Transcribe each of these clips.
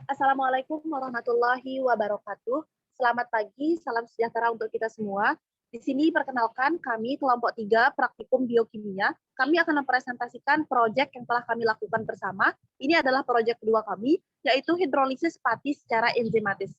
Assalamualaikum warahmatullahi wabarakatuh. Selamat pagi, salam sejahtera untuk kita semua. Di sini perkenalkan kami kelompok 3 praktikum biokimia. Kami akan mempresentasikan proyek yang telah kami lakukan bersama. Ini adalah proyek kedua kami, yaitu hidrolisis pati secara enzimatis.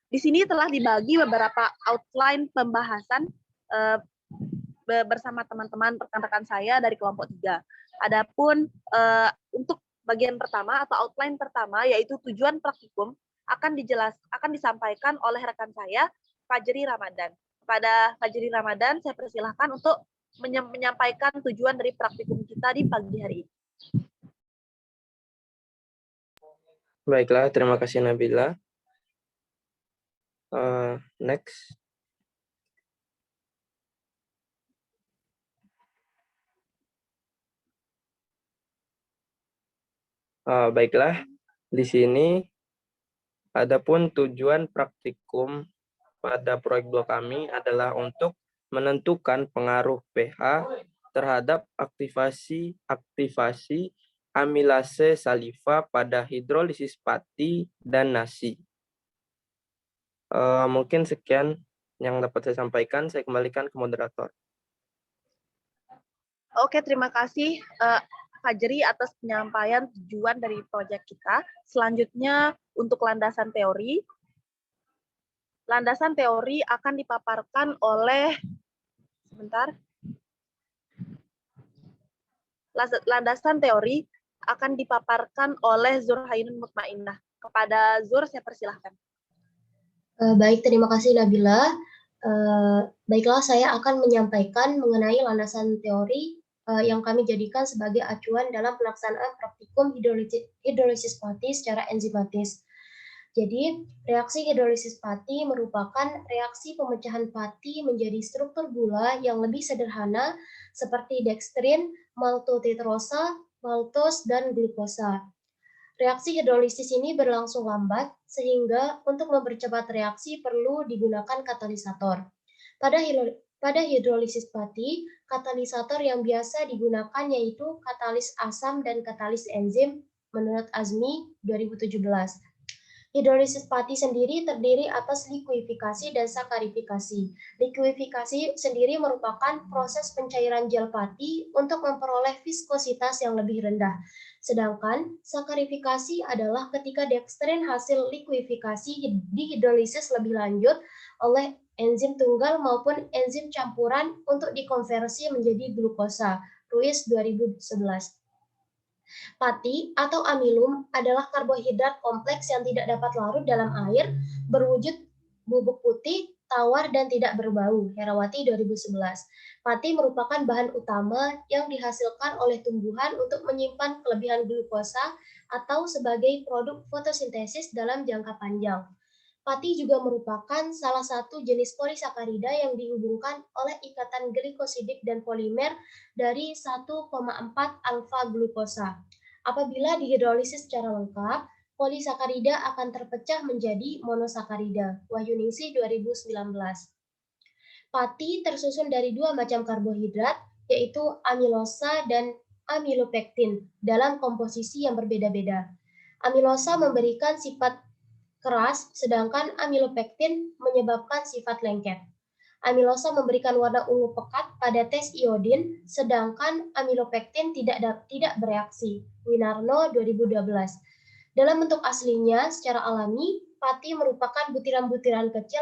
Di sini telah dibagi beberapa outline pembahasan bersama teman-teman rekan-rekan saya dari kelompok 3. Adapun untuk bagian pertama atau outline pertama yaitu tujuan praktikum akan disampaikan oleh rekan saya Fajri Ramadan. Kepada Fajri Ramadan saya persilahkan untuk menyampaikan tujuan dari praktikum kita di pagi hari ini. Baiklah, terima kasih Nabila. Next. Baiklah, di sini adapun tujuan praktikum pada proyek 2 kami adalah untuk menentukan pengaruh pH terhadap aktivasi amilase saliva pada hidrolisis pati dan nasi. Mungkin sekian yang dapat saya sampaikan. Saya kembalikan ke moderator. Oke, terima kasih Fajri atas penyampaian tujuan dari proyek kita. Selanjutnya untuk landasan teori. Landasan teori akan dipaparkan oleh landasan teori akan dipaparkan oleh Zurhainun Mutmainnah. Kepada Zur, saya persilahkan. Baik, terima kasih Nabila. Baiklah, saya akan menyampaikan mengenai landasan teori yang kami jadikan sebagai acuan dalam pelaksanaan praktikum hidrolisis pati secara enzimatis. Jadi, reaksi hidrolisis pati merupakan reaksi pemecahan pati menjadi struktur gula yang lebih sederhana seperti dekstrin, maltodextrosa, maltose, dan glukosa. Reaksi hidrolisis ini berlangsung lambat, sehingga untuk mempercepat reaksi perlu digunakan katalisator. Pada hidrolisis pati, katalisator yang biasa digunakan yaitu katalis asam dan katalis enzim menurut Azmi 2017. Hidrolisis pati sendiri terdiri atas likuifikasi dan sakarifikasi. Likuifikasi sendiri merupakan proses pencairan gel pati untuk memperoleh viskositas yang lebih rendah. Sedangkan sakarifikasi adalah ketika dekstrin hasil likuifikasi dihidrolisis lebih lanjut oleh enzim tunggal maupun enzim campuran untuk dikonversi menjadi glukosa. Ruiz 2011. Pati atau amilum adalah karbohidrat kompleks yang tidak dapat larut dalam air, berwujud bubuk putih, tawar, dan tidak berbau. Herawati 2011. Pati merupakan bahan utama yang dihasilkan oleh tumbuhan untuk menyimpan kelebihan glukosa atau sebagai produk fotosintesis dalam jangka panjang. Pati juga merupakan salah satu jenis polisakarida yang dihubungkan oleh ikatan glikosidik dan polimer dari 1,4 alfa glukosa. Apabila dihidrolisis secara lengkap, polisakarida akan terpecah menjadi monosakarida. Wahyuningsi 2019. Pati tersusun dari 2 macam karbohidrat, yaitu amilosa dan amilopektin, dalam komposisi yang berbeda-beda. Amilosa memberikan sifat keras, sedangkan amilopektin menyebabkan sifat lengket. Amilosa memberikan warna ungu pekat pada tes iodin, sedangkan amilopektin tidak bereaksi. Winarno 2012. Dalam bentuk aslinya, secara alami, pati merupakan butiran-butiran kecil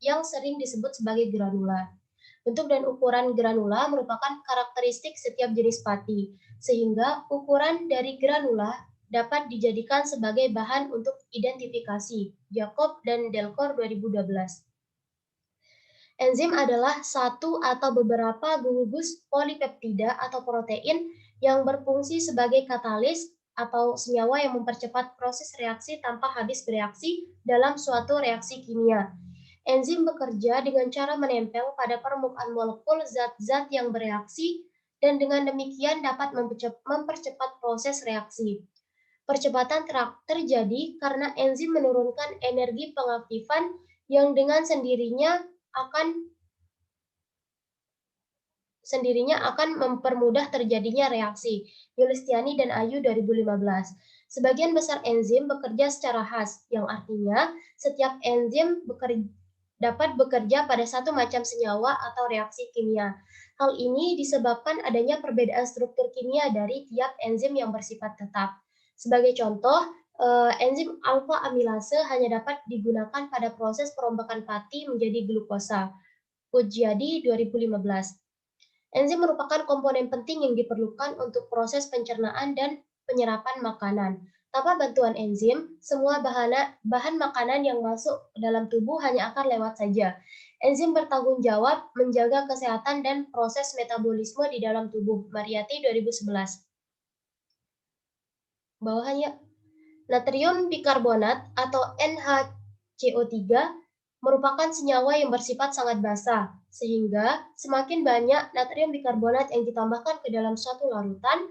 yang sering disebut sebagai granula. Bentuk dan ukuran granula merupakan karakteristik setiap jenis pati, sehingga ukuran dari granula dapat dijadikan sebagai bahan untuk identifikasi. Jacob dan Delcor 2012. Enzim adalah satu atau beberapa gugus polipeptida atau protein yang berfungsi sebagai katalis atau senyawa yang mempercepat proses reaksi tanpa habis bereaksi dalam suatu reaksi kimia. Enzim bekerja dengan cara menempel pada permukaan molekul zat-zat yang bereaksi dan dengan demikian dapat mempercepat proses reaksi. Percepatan terjadi karena enzim menurunkan energi pengaktifan yang dengan sendirinya akan mempermudah terjadinya reaksi. Yulistiani dan Ayu 2015. Sebagian besar enzim bekerja secara khas, yang artinya setiap enzim dapat bekerja pada satu macam senyawa atau reaksi kimia. Hal ini disebabkan adanya perbedaan struktur kimia dari tiap enzim yang bersifat tetap. Sebagai contoh, enzim alfa amilase hanya dapat digunakan pada proses perombakan pati menjadi glukosa. Pujiadi 2015. Enzim merupakan komponen penting yang diperlukan untuk proses pencernaan dan penyerapan makanan. Tanpa bantuan enzim, semua bahan makanan yang masuk ke dalam tubuh hanya akan lewat saja. Enzim bertanggung jawab menjaga kesehatan dan proses metabolisme di dalam tubuh. Mariyati 2011. Bawahannya, natrium bikarbonat atau NaCO3 merupakan senyawa yang bersifat sangat basah, sehingga semakin banyak natrium bikarbonat yang ditambahkan ke dalam suatu larutan,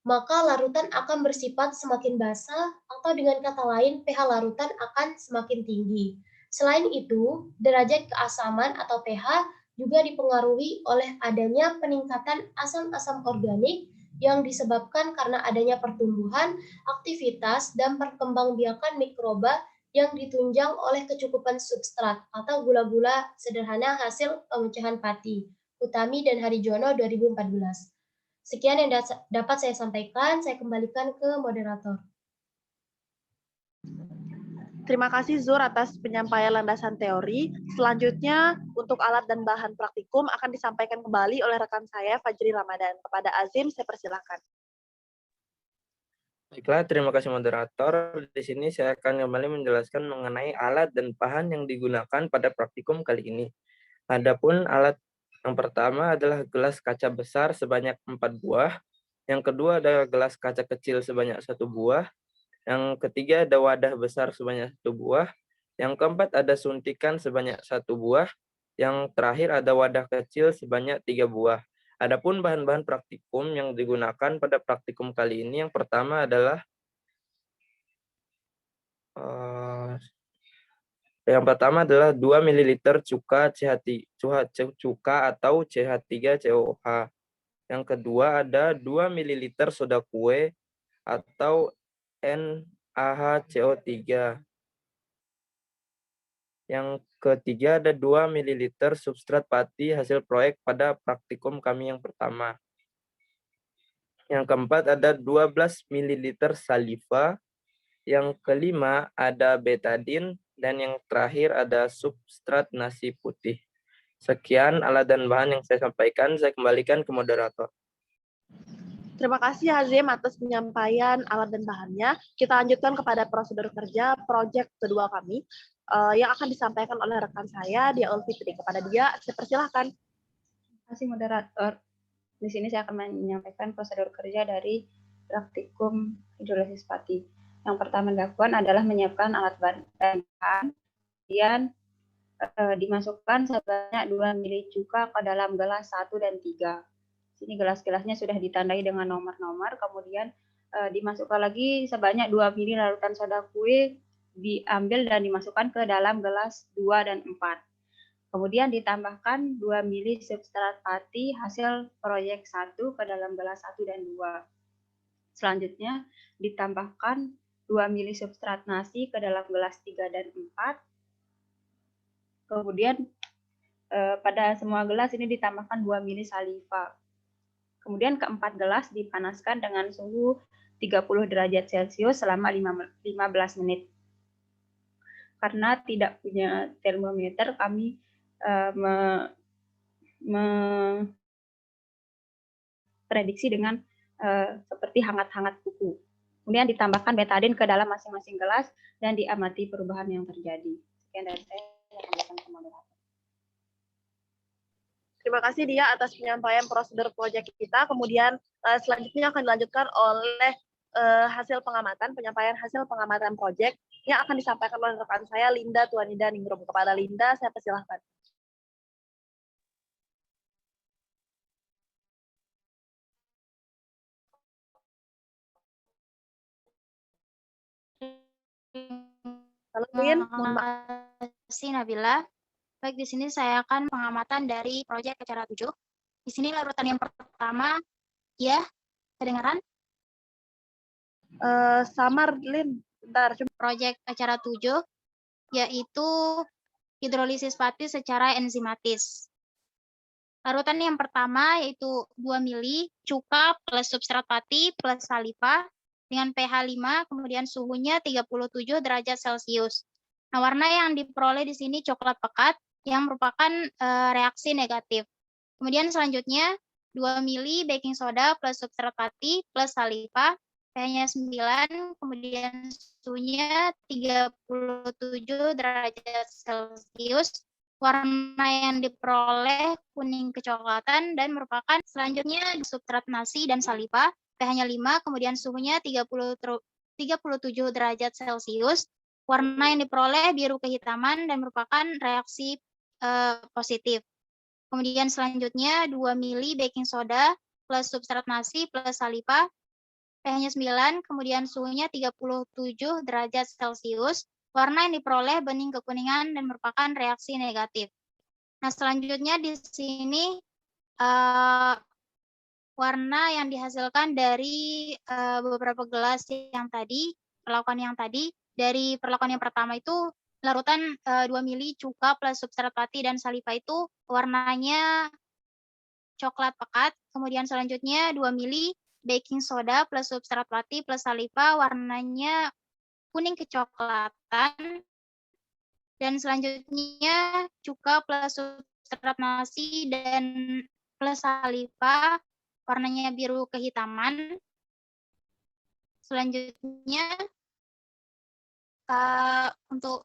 maka larutan akan bersifat semakin basah, atau dengan kata lain, pH larutan akan semakin tinggi. Selain itu, derajat keasaman atau pH juga dipengaruhi oleh adanya peningkatan asam-asam organik yang disebabkan karena adanya pertumbuhan, aktivitas, dan perkembangbiakan mikroba yang ditunjang oleh kecukupan substrat atau gula-gula sederhana hasil pemecahan pati. Utami dan Harijono 2014. Sekian yang dapat saya sampaikan, saya kembalikan ke moderator. Terima kasih Zur atas penyampaian landasan teori. Selanjutnya untuk alat dan bahan praktikum akan disampaikan kembali oleh rekan saya Fajri Ramadan. Kepada Azim, saya persilakan. Baiklah, terima kasih moderator. Di sini saya akan kembali menjelaskan mengenai alat dan bahan yang digunakan pada praktikum kali ini. Adapun alat yang pertama adalah gelas kaca besar sebanyak 4 buah. Yang kedua adalah gelas kaca kecil sebanyak 1 buah. Yang ketiga ada wadah besar sebanyak 1 buah. Yang keempat ada suntikan sebanyak 1 buah. Yang terakhir ada wadah kecil sebanyak 3 buah. Adapun bahan-bahan praktikum yang digunakan pada praktikum kali ini, yang pertama adalah yang pertama adalah 2 ml cuka atau CH3COH. Yang kedua ada 2 ml soda kue atau NaHCO3. Yang ketiga ada 2 ml substrat pati hasil proyek pada praktikum kami yang pertama. Yang keempat ada 12 ml saliva. Yang kelima ada betadin. Dan yang terakhir ada substrat nasi putih. Sekian alat dan bahan yang saya sampaikan. Saya kembalikan ke moderator. Terima kasih Hazim atas penyampaian alat dan bahannya. Kita lanjutkan kepada prosedur kerja proyek kedua kami yang akan disampaikan oleh rekan saya, Dia Ulfitri. Kepada dia, saya persilahkan. Terima kasih moderator. Di sini saya akan menyampaikan prosedur kerja dari praktikum hidrolisis pati. Yang pertama dilakukan adalah menyiapkan alat bahan, kemudian dimasukkan sebanyak 2 ml cuka ke dalam gelas 1 dan 3. Sini gelas-gelasnya sudah ditandai dengan nomor-nomor, kemudian dimasukkan lagi sebanyak 2 ml larutan soda kue, diambil dan dimasukkan ke dalam gelas 2 dan 4. Kemudian ditambahkan 2 ml substrat pati hasil proyek 1 ke dalam gelas 1 dan 2. Selanjutnya ditambahkan 2 ml substrat nasi ke dalam gelas 3 dan 4. Kemudian pada semua gelas ini ditambahkan 2 ml saliva. Kemudian keempat gelas dipanaskan dengan suhu 30 derajat Celcius selama 15 menit. Karena tidak punya termometer, kami memprediksi dengan seperti hangat-hangat kuku. Kemudian ditambahkan betadin ke dalam masing-masing gelas dan diamati perubahan yang terjadi. Sekian dari saya. Terima kasih Dia atas penyampaian prosedur proyek kita. Kemudian selanjutnya akan dilanjutkan oleh penyampaian hasil pengamatan proyek yang akan disampaikan oleh rekan saya Linda Tuanida Ningrum. Kepada Linda, saya persilahkan. Halo Lin, mohon maaf. Terima kasih Nabila. Baik, di sini saya akan pengamatan dari proyek acara 7. Di sini larutan yang pertama, ya, kedengaran? Samar, Lin. Bentar, Proyek acara 7, yaitu hidrolisis pati secara enzimatis. Larutan yang pertama yaitu 2 mili cuka plus substrat pati plus saliva dengan pH 5, kemudian suhunya 37 derajat Celcius. Nah, warna yang diperoleh di sini coklat pekat yang merupakan reaksi negatif. Kemudian selanjutnya 2 mili baking soda plus substrat pati plus saliva, pH-nya 9, kemudian suhunya 37 derajat Celcius. Warna yang diperoleh kuning kecoklatan dan merupakan selanjutnya substrat nasi dan saliva, pH-nya 5, kemudian suhunya 37 derajat Celcius. Warna yang diperoleh biru kehitaman dan merupakan reaksi positif. Kemudian selanjutnya 2 mili baking soda plus substrat nasi plus saliva, pH-nya 9, kemudian suhunya 37 derajat Celcius. Warna yang diperoleh bening kekuningan dan merupakan reaksi negatif. Nah, selanjutnya di sini warna yang dihasilkan dari beberapa gelas yang tadi, perlakuan yang tadi, dari perlakuan yang pertama itu larutan 2 mili cuka plus substrat pati dan saliva itu warnanya coklat pekat. Kemudian selanjutnya 2 mili baking soda plus substrat pati plus saliva warnanya kuning kecoklatan. Dan selanjutnya cuka plus substrat nasi dan plus saliva warnanya biru kehitaman. Selanjutnya untuk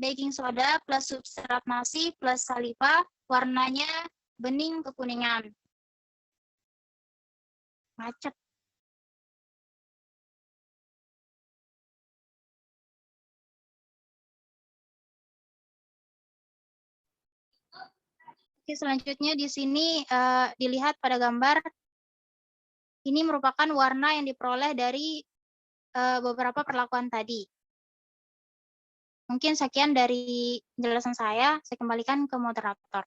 baking soda plus substrat nasi plus saliva warnanya bening kekuningan. Macet. Oke, selanjutnya di sini dilihat pada gambar, ini merupakan warna yang diperoleh dari beberapa perlakuan tadi. Mungkin sekian dari penjelasan saya kembalikan ke moderator.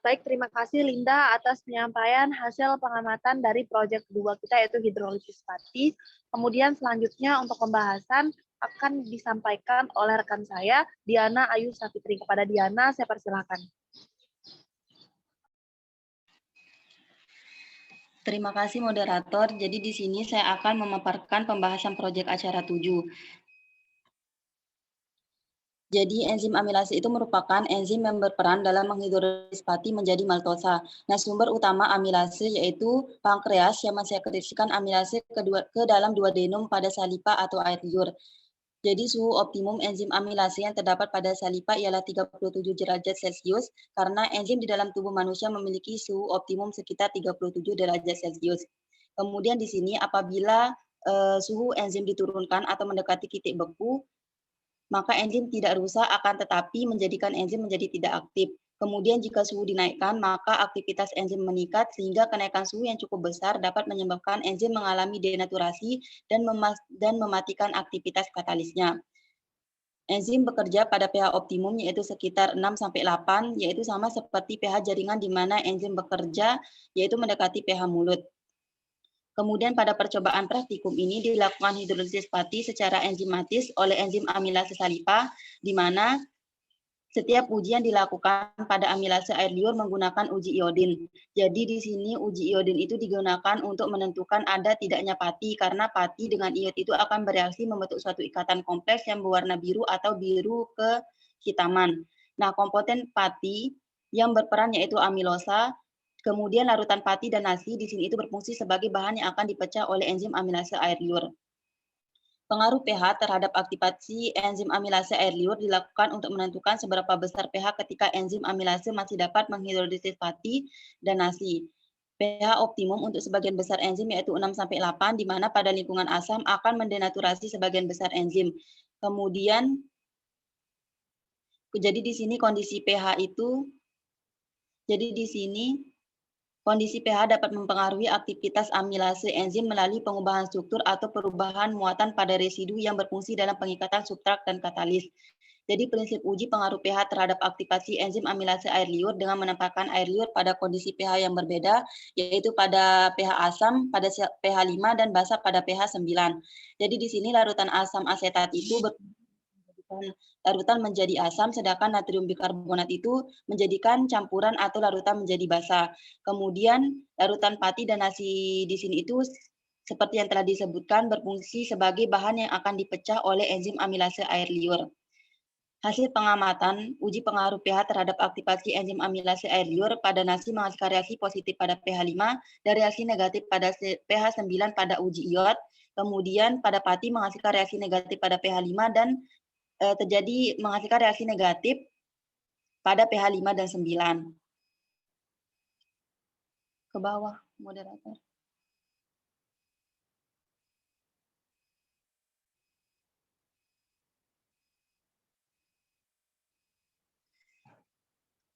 Baik, terima kasih Linda atas penyampaian hasil pengamatan dari proyek kedua kita yaitu hidrolisis pati. Kemudian selanjutnya untuk pembahasan akan disampaikan oleh rekan saya, Diana Ayu Safitri. Kepada Diana, saya persilakan. Terima kasih moderator. Jadi di sini saya akan memaparkan pembahasan proyek acara 7. Jadi enzim amilase itu merupakan enzim yang berperan dalam menghidrolisis pati menjadi maltosa. Nah, sumber utama amilase yaitu pankreas yang mensekresikan amilase ke dalam duodenum pada saliva atau air liur. Jadi suhu optimum enzim amilase yang terdapat pada saliva ialah 37 derajat Celcius karena enzim di dalam tubuh manusia memiliki suhu optimum sekitar 37 derajat Celcius. Kemudian di sini apabila suhu enzim diturunkan atau mendekati titik beku, maka enzim tidak rusak akan tetapi menjadikan enzim menjadi tidak aktif. Kemudian jika suhu dinaikkan, maka aktivitas enzim meningkat sehingga kenaikan suhu yang cukup besar dapat menyebabkan enzim mengalami denaturasi dan mematikan aktivitas katalisnya. Enzim bekerja pada pH optimum yaitu sekitar 6-8, yaitu sama seperti pH jaringan di mana enzim bekerja yaitu mendekati pH mulut. Kemudian pada percobaan praktikum ini dilakukan hidrolisis pati secara enzimatis oleh enzim amilase saliva, di mana setiap ujian dilakukan pada amilase air liur menggunakan uji iodin. Jadi di sini uji iodin itu digunakan untuk menentukan ada tidaknya pati, karena pati dengan iod itu akan bereaksi membentuk suatu ikatan kompleks yang berwarna biru atau biru kehitaman. Nah, komponen pati yang berperan yaitu amilosa. Kemudian larutan pati dan nasi di sini itu berfungsi sebagai bahan yang akan dipecah oleh enzim amilase air liur. Pengaruh pH terhadap aktivasi enzim amilase air liur dilakukan untuk menentukan seberapa besar pH ketika enzim amilase masih dapat menghidrolisis pati dan nasi. pH optimum untuk sebagian besar enzim yaitu 6-8, di mana pada lingkungan asam akan mendenaturasi sebagian besar enzim. Kemudian, jadi di sini kondisi pH itu, jadi di sini kondisi pH dapat mempengaruhi aktivitas amilase enzim melalui pengubahan struktur atau perubahan muatan pada residu yang berfungsi dalam pengikatan substrat dan katalis. Jadi prinsip uji pengaruh pH terhadap aktivasi enzim amilase air liur dengan menempatkan air liur pada kondisi pH yang berbeda, yaitu pada pH asam pada pH 5 dan basa pada pH 9. Jadi di sini larutan asam asetat itu larutan menjadi asam, sedangkan natrium bikarbonat itu menjadikan campuran atau larutan menjadi basa. Kemudian larutan pati dan nasi di sini itu seperti yang telah disebutkan berfungsi sebagai bahan yang akan dipecah oleh enzim amilase air liur. Hasil pengamatan uji pengaruh pH terhadap aktivasi enzim amilase air liur pada nasi menghasilkan reaksi positif pada pH 5 dan reaksi negatif pada pH 9 pada uji iot. Kemudian pada pati menghasilkan reaksi negatif pada pH 5 dan terjadi menghasilkan reaksi negatif pada pH 5 dan 9. Ke bawah, moderator.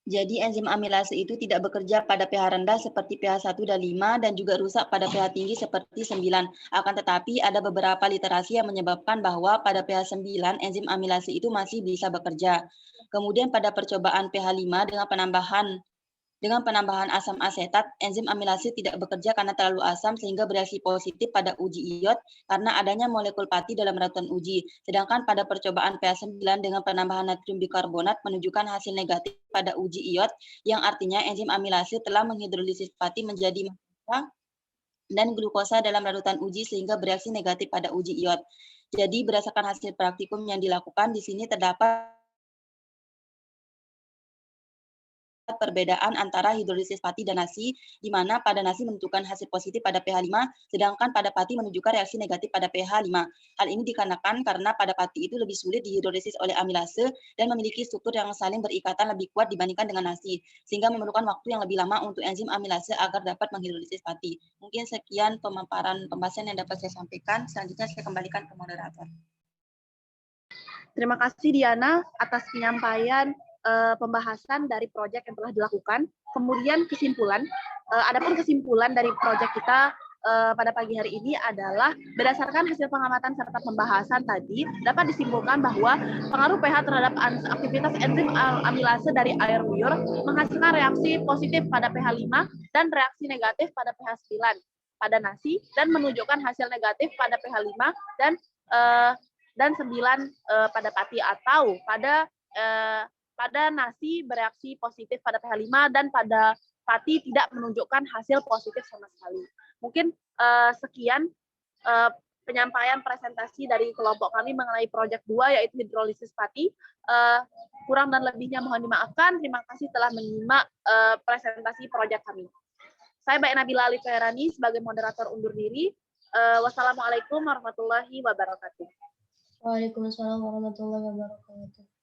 Jadi enzim amilase itu tidak bekerja pada pH rendah seperti pH 1 dan 5 dan juga rusak pada pH tinggi seperti 9. Akan tetapi ada beberapa literasi yang menyebabkan bahwa pada pH 9 enzim amilase itu masih bisa bekerja. Kemudian pada percobaan pH 5 dengan penambahan asam asetat, enzim amilase tidak bekerja karena terlalu asam sehingga bereaksi positif pada uji iot karena adanya molekul pati dalam larutan uji. Sedangkan pada percobaan pH 9 dengan penambahan natrium bikarbonat menunjukkan hasil negatif pada uji iot yang artinya enzim amilase telah menghidrolisis pati menjadi maltosa dan glukosa dalam larutan uji sehingga bereaksi negatif pada uji iot. Jadi berdasarkan hasil praktikum yang dilakukan di sini terdapat perbedaan antara hidrolisis pati dan nasi, di mana pada nasi menunjukkan hasil positif pada pH 5, sedangkan pada pati menunjukkan reaksi negatif pada pH 5. Hal ini dikarenakan karena pada pati itu lebih sulit dihidrolisis oleh amilase dan memiliki struktur yang saling berikatan lebih kuat dibandingkan dengan nasi, sehingga memerlukan waktu yang lebih lama untuk enzim amilase agar dapat menghidrolisis pati. Mungkin sekian pemaparan pembahasan yang dapat saya sampaikan. Selanjutnya saya kembalikan ke moderator. Terima kasih Diana atas penyampaian pembahasan dari proyek yang telah dilakukan. Kemudian kesimpulan, adapun kesimpulan dari proyek kita pada pagi hari ini adalah berdasarkan hasil pengamatan serta pembahasan tadi dapat disimpulkan bahwa pengaruh pH terhadap aktivitas enzim amilase dari air liur menghasilkan reaksi positif pada pH 5 dan reaksi negatif pada pH 9 pada nasi dan menunjukkan hasil negatif pada pH 5 dan 9 pada pati atau pada nasi bereaksi positif pada pH 5 dan pada pati tidak menunjukkan hasil positif sama sekali. Mungkin sekian penyampaian presentasi dari kelompok kami mengenai proyek 2 yaitu hidrolisis pati. Kurang dan lebihnya mohon dimaafkan. Terima kasih telah menyimak presentasi proyek kami. Saya Mbak Nabila Ali Khairani sebagai moderator undur diri. Wassalamualaikum warahmatullahi wabarakatuh. Waalaikumsalam warahmatullahi wabarakatuh.